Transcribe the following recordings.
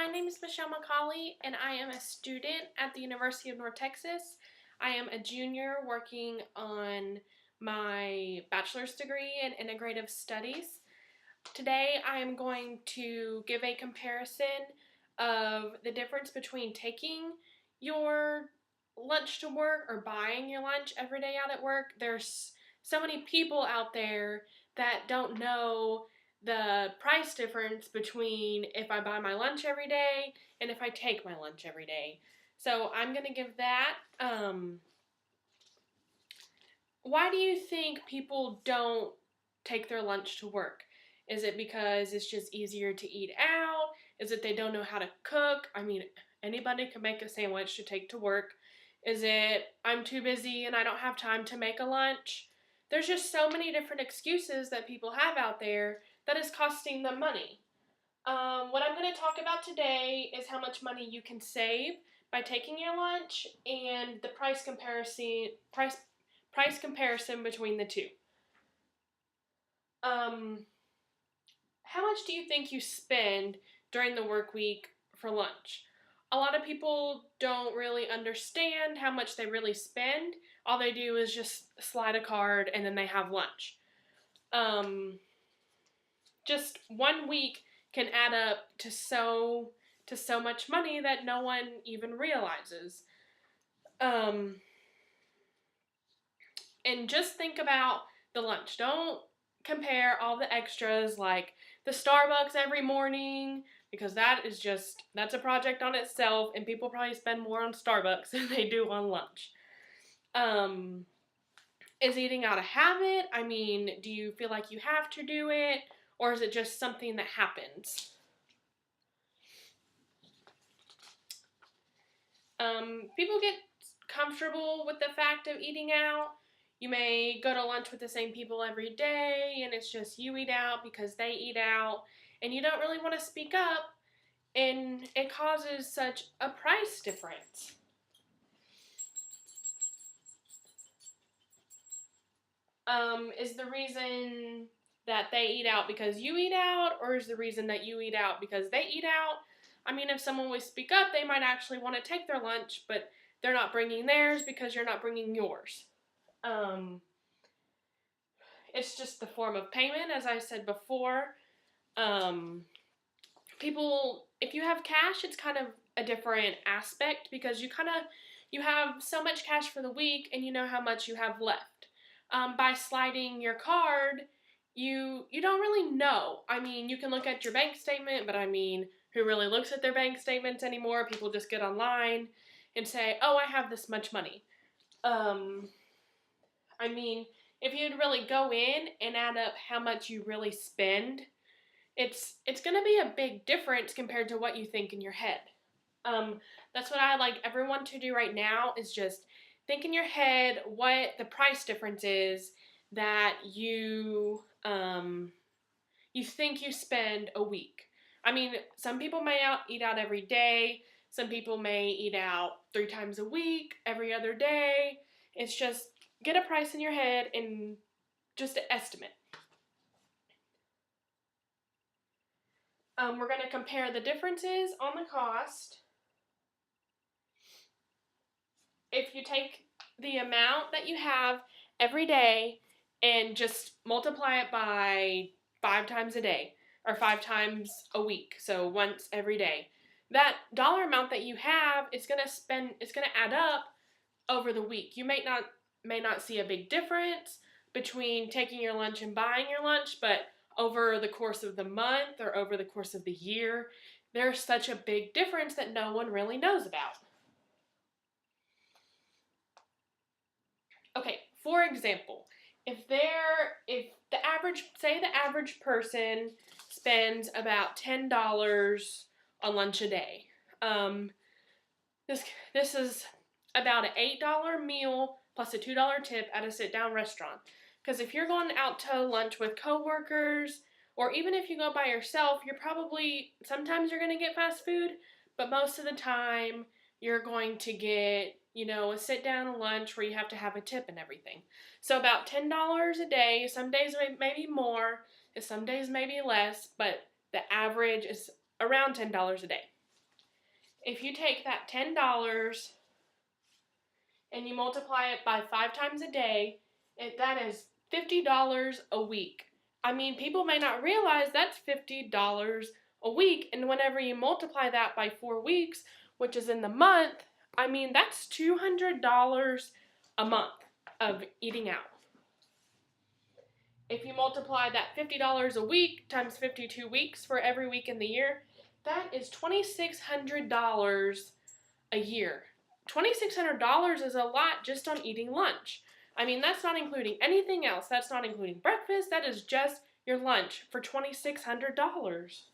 my name is Michelle McCauley, and I am a student at the University of North Texas. I am a junior working on my bachelor's degree in integrative studies. Today, I am going to give a comparison of the difference between taking your lunch to work or buying your lunch every day out at work. There's so many people out there that don't know the price difference between if I buy my lunch every day and if I take my lunch every day. So I'm going to give that. Why do you think people don't take their lunch to work? Is it because it's just easier to eat out? Is it they don't know how to cook? I mean, anybody can make a sandwich to take to work. Is it I'm too busy and I don't have time to make a lunch? There's just so many different excuses that people have out there that is costing them money. What I'm going to talk about today is how much money you can save by taking your lunch and the price comparison between the two. How much do you think you spend during the work week for lunch? A lot of people don't really understand how much they really spend. All they do is just slide a card and then they have lunch. Just 1 week can add up to so much money that no one even realizes. And just think about the lunch. Don't compare all the extras like the Starbucks every morning, because that's a project on itself, and people probably spend more on Starbucks than they do on lunch. Is eating out a habit? I mean, do you feel like you have to do it, or is it just something that happens? People get comfortable with the fact of eating out. You may go to lunch with the same people every day, and it's just you eat out because they eat out, and you don't really want to speak up, and it causes such a price difference. Is the reason that they eat out because you eat out, or is the reason that you eat out because they eat out? I mean, if someone would speak up, they might actually want to take their lunch, but they're not bringing theirs because you're not bringing yours. It's just the form of payment, as I said before. People, if you have cash, it's kind of a different aspect because you have so much cash for the week and you know how much you have left. By sliding your card, you don't really know. I mean, you can look at your bank statement, but I mean, who really looks at their bank statements anymore? People just get online and say, oh, I have this much money. I mean, if you'd really go in and add up how much you really spend, it's going to be a big difference compared to what you think in your head. That's what I like everyone to do right now is just think in your head what the price difference is that you think you spend a week. I mean, some people may eat out every day. Some people may eat out 3 times a week, every other day. It's just get a price in your head and just an estimate. We're going to compare the differences on the cost. If you take the amount that you have every day and just multiply it by 5 times a day or 5 times a week, so once every day, that dollar amount that you have is going to add up over the week. You may not see a big difference between taking your lunch and buying your lunch, but over the course of the month or over the course of the year, there's such a big difference that no one really knows about. Okay, for example, if the average person spends about $10 on lunch a day. This is about an $8 meal plus a $2 tip at a sit-down restaurant. Because if you're going out to lunch with coworkers, or even if you go by yourself, sometimes you're going to get fast food, but most of the time you're going to get, a sit-down lunch where you have to have a tip and everything. So about $10 a day, some days maybe more, and some days maybe less, but the average is around $10 a day. if you take that $10 and you multiply it by 5 times a day, that is $50 a week. I mean, people may not realize that's $50 a week, and whenever you multiply that by 4 weeks, which is in the month, I mean, that's $200 a month of eating out. If you multiply that $50 a week times 52 weeks for every week in the year, that is $2,600 a year. $2,600 is a lot just on eating lunch. I mean, that's not including anything else. That's not including breakfast. That is just your lunch for $2,600.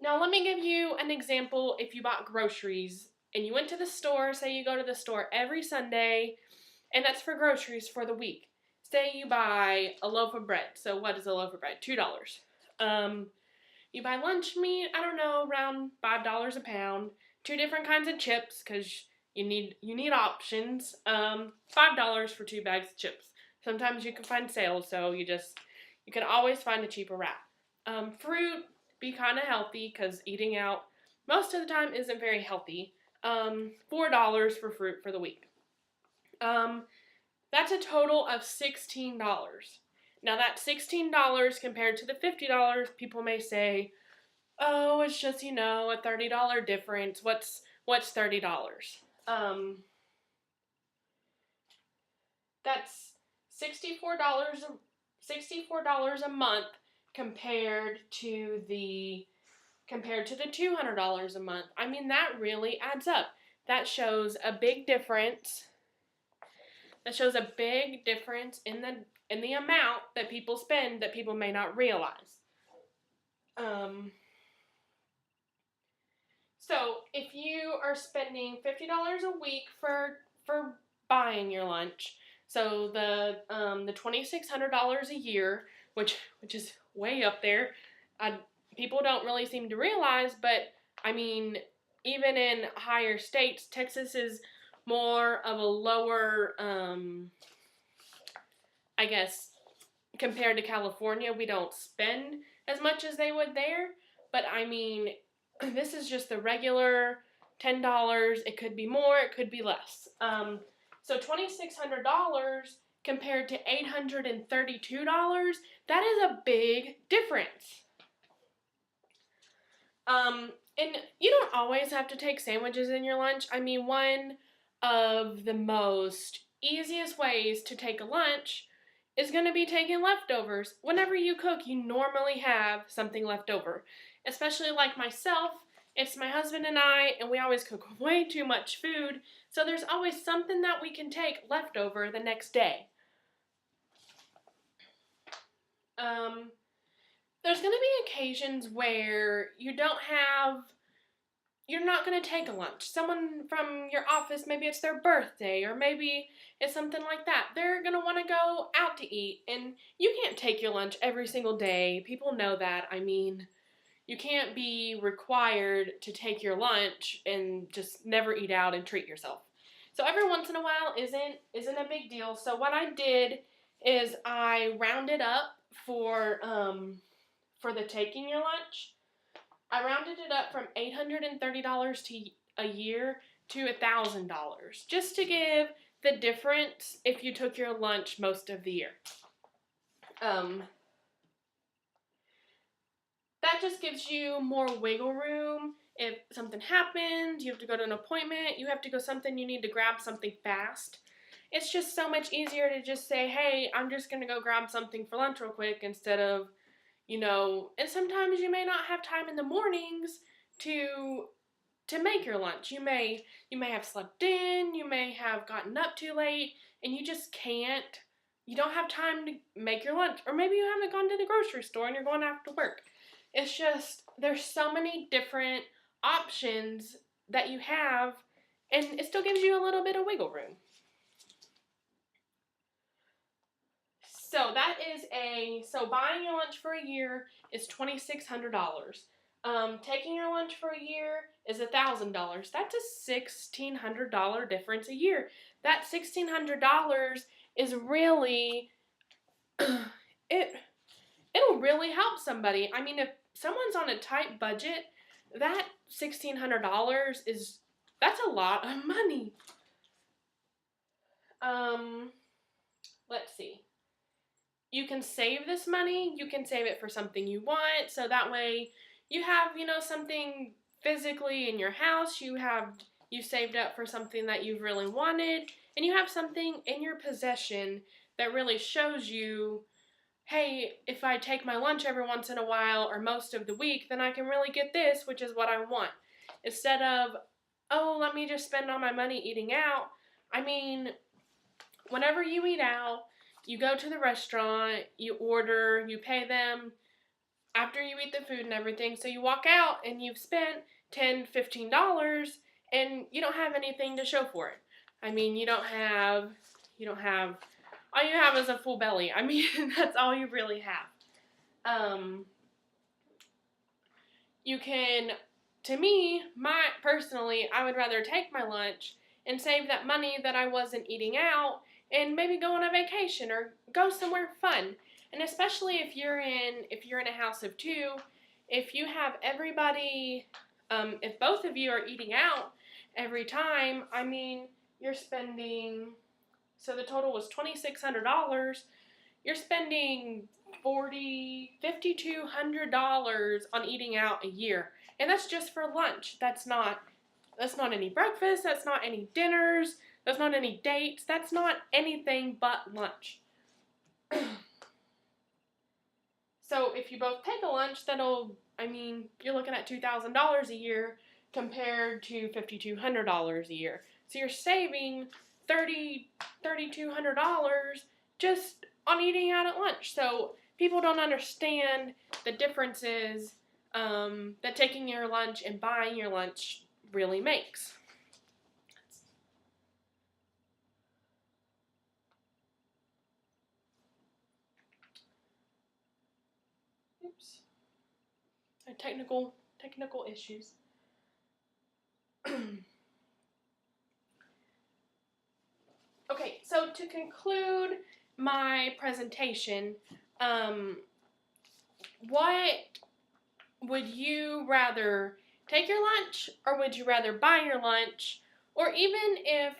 Now, let me give you an example. If you bought groceries and you went to the store, say you go to the store every Sunday, and that's for groceries for the week. Say you buy a loaf of bread. So what is a loaf of bread? $2. You buy lunch meat, I don't know, around $5 a pound. 2 different kinds of chips, because you need options. $5 for 2 bags of chips. Sometimes you can find sales, so you can always find a cheaper wrap. Fruit, be kind of healthy, because eating out most of the time isn't very healthy. $4 for fruit for the week. That's a total of $16. Now that $16 compared to the $50, people may say, oh, it's just, a $30 difference. What's $30? That's $64 a month compared to the $200 a month. I mean, that really adds up. That shows a big difference. That shows a big difference in the amount that people spend that people may not realize. So if you are spending $50 a week for buying your lunch, so the $2,600 a year, which is way up there, people don't really seem to realize, but I mean, even in higher states, Texas is more of a lower, I guess, compared to California. We don't spend as much as they would there, but I mean, this is just the regular $10. It could be more, it could be less. So $2,600 compared to $832, that is a big difference. And you don't always have to take sandwiches in your lunch. I mean, one of the most easiest ways to take a lunch is going to be taking leftovers. Whenever you cook, you normally have something left over. Especially like myself, it's my husband and I, and we always cook way too much food, so there's always something that we can take left over the next day. There's going to be occasions where you're not going to take a lunch. Someone from your office, maybe it's their birthday, or maybe it's something like that. They're going to want to go out to eat, and you can't take your lunch every single day. People know that. I mean, you can't be required to take your lunch and just never eat out and treat yourself. So every once in a while isn't a big deal. So what I did is I rounded up for the taking your lunch. I rounded it up from $830 to a year to $1,000, just to give the difference if you took your lunch most of the year. That just gives you more wiggle room. If something happens, you have to go to an appointment, you have to go something, you need to grab something fast. It's just so much easier to just say, hey, I'm just going to go grab something for lunch real quick instead of, and sometimes you may not have time in the mornings to make your lunch. You may have slept in, you may have gotten up too late, and you don't have time to make your lunch. Or maybe you haven't gone to the grocery store and you're going after work. It's just, there's so many different options that you have, and it still gives you a little bit of wiggle room. So buying your lunch for a year is $2,600. Taking your lunch for a year is $1,000. That's a $1,600 difference a year. That $1,600 is really, it'll really help somebody. I mean, if someone's on a tight budget, that $1,600 that's a lot of money. Let's see. You can save this money. You can save it for something you want. So that way you have, something physically in your house. You saved up for something that you've really wanted, and you have something in your possession that really shows you, hey, if I take my lunch every once in a while or most of the week, then I can really get this, which is what I want. Instead of, oh, let me just spend all my money eating out. I mean, whenever you eat out, you go to the restaurant, you order, you pay them after you eat the food and everything. So you walk out and you've spent $10, $15 and you don't have anything to show for it. I mean, all you have is a full belly. I mean, that's all you really have. You can, to me, personally, I would rather take my lunch and save that money that I wasn't eating out and maybe go on a vacation or go somewhere fun. And especially if you're in a house of two, if you have everybody, if both of you are eating out every time, I mean, you're spending, so the total was $2,600. You're spending $5,200 on eating out a year, and that's just for lunch. That's not any breakfast. That's not any dinners. That's not any dates. That's not anything but lunch. So if you both take a lunch, you're looking at $2,000 a year compared to $5,200 a year. So you're saving $3,200 just on eating out at lunch. So people don't understand the differences that taking your lunch and buying your lunch really makes. Oops. Technical issues. Okay, so to conclude my presentation, what would you rather take your lunch, or would you rather buy your lunch? Or even if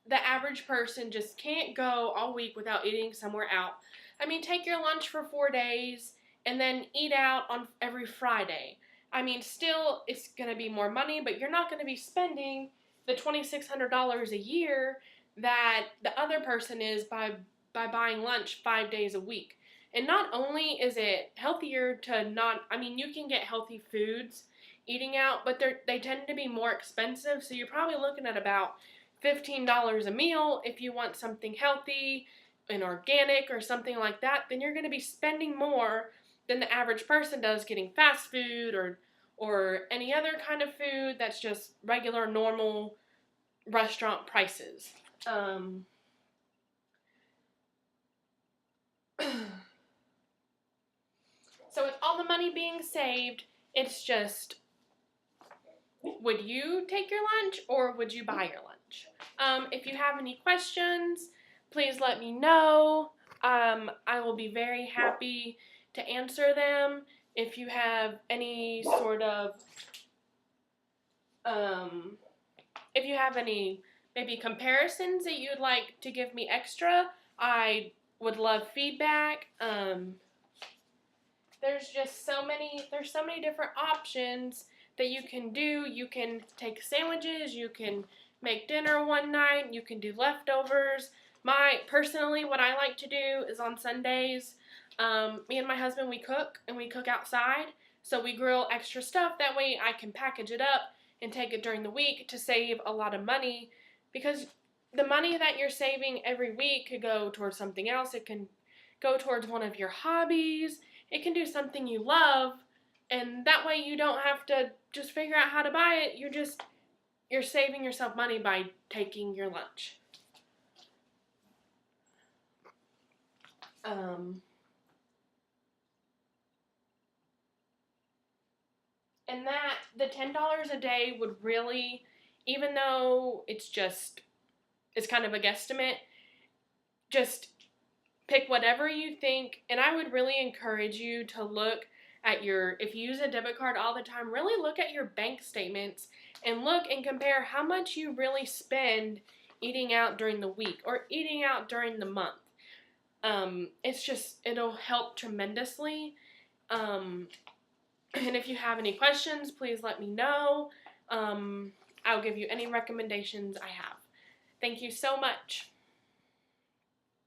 the average person just can't go all week without eating somewhere out, I mean, take your lunch for 4 days and then eat out on every Friday. I mean, still, it's going to be more money, but you're not going to be spending the $2,600 a year that the other person is by buying lunch 5 days a week. And not only is it healthier to not, I mean, you can get healthy foods eating out, but they tend to be more expensive, so you're probably looking at about $15 a meal. If you want something healthy and organic or something like that, then you're going to be spending more than the average person does getting fast food or any other kind of food that's just regular, normal restaurant prices. So with all the money being saved, it's just, would you take your lunch or would you buy your lunch? If you have any questions, please let me know. I will be very happy to answer them. If you have any sort of, if you have any maybe comparisons that you'd like to give me extra, I would love feedback. There's so many different options that you can do. You can take sandwiches, you can make dinner one night, you can do leftovers. Personally, what I like to do is on Sundays, me and my husband, we cook outside. So we grill extra stuff. That way I can package it up and take it during the week to save a lot of money, because the money that you're saving every week could go towards something else. It can go towards one of your hobbies. It can do something you love, and that way you don't have to just figure out how to buy it. You're saving yourself money by taking your lunch. And that the $10 a day would really, even though it's kind of a guesstimate, just pick whatever you think. And I would really encourage you to look if you use a debit card all the time, really look at your bank statements and look and compare how much you really spend eating out during the week or eating out during the month. It'll help tremendously. And if you have any questions, please let me know. I'll give you any recommendations I have. Thank you so much.